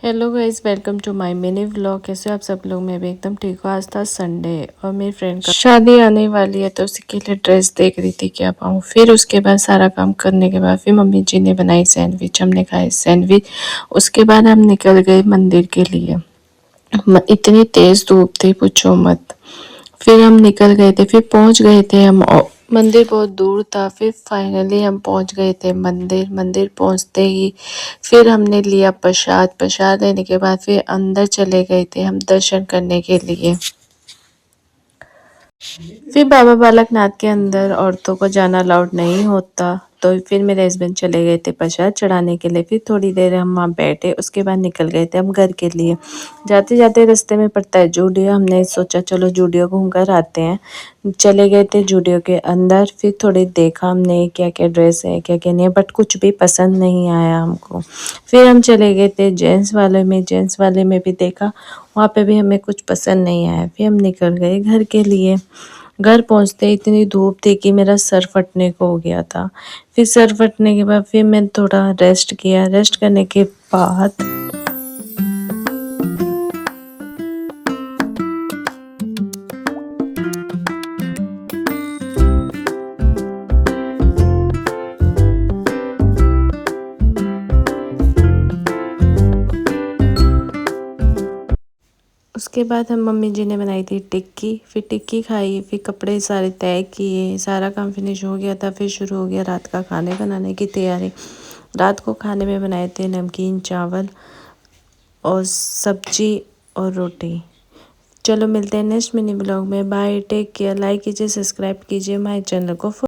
Hello guys, welcome to my mini vlog. कैसे हो आप सब लोग? मैं भी एकदम ठीक हूँ। आज था संडे और मेरी फ्रेंड का शादी आने वाली है, तो उसी के लिए ड्रेस देख रही थी क्या पाऊँ। फिर उसके बाद सारा काम करने के बाद फिर मम्मी जी ने बनाई सैंडविच, हमने खाए सैंडविच। उसके बाद हम निकल गए मंदिर के लिए। इतनी तेज धूप थी, पूछो मत। फिर हम निकल गए थे, फिर पहुंच गए थे हम। मंदिर बहुत दूर था, फिर फाइनली हम पहुंच गए थे मंदिर। मंदिर पहुंचते ही फिर हमने लिया प्रसाद। प्रसाद लेने के बाद फिर अंदर चले गए थे हम दर्शन करने के लिए। फिर बाबा बालकनाथ के अंदर औरतों को जाना अलाउड नहीं होता, तो फिर मेरे हस्बैंड चले गए थे प्रसाद चढ़ाने के लिए। फिर थोड़ी देर हम वहाँ बैठे, उसके बाद निकल गए थे हम घर के लिए। जाते जाते रास्ते में पड़ता है जूडियो, हमने सोचा चलो जूडियो घूम कर आते हैं। चले गए थे जूडियो के अंदर। फिर थोड़ी देखा हमने क्या क्या ड्रेस है, क्या क्या नहीं है, बट कुछ भी पसंद नहीं आया हमको। फिर हम चले गए थे जेंट्स वाले में। जेंट्स वाले में भी देखा, वहाँ पे भी हमें कुछ पसंद नहीं आया। फिर हम निकल गए घर के लिए। घर पहुंचते इतनी धूप थी कि मेरा सर फटने को हो गया था। फिर सर फटने के बाद फिर मैं थोड़ा रेस्ट किया। रेस्ट करने के बाद उसके बाद हम मम्मी जी ने बनाई थी टिक्की। फिर टिक्की खाई, फिर कपड़े सारे तय किए, सारा काम फिनिश हो गया था। फिर शुरू हो गया रात का खाने बनाने की तैयारी। रात को खाने में बनाए थे नमकीन चावल और सब्जी और रोटी। चलो मिलते हैं नेक्स्ट मिनी ब्लॉग में। Bye, take care. लाइक कीजिए, सब्सक्राइब कीजिए माय चैनल को।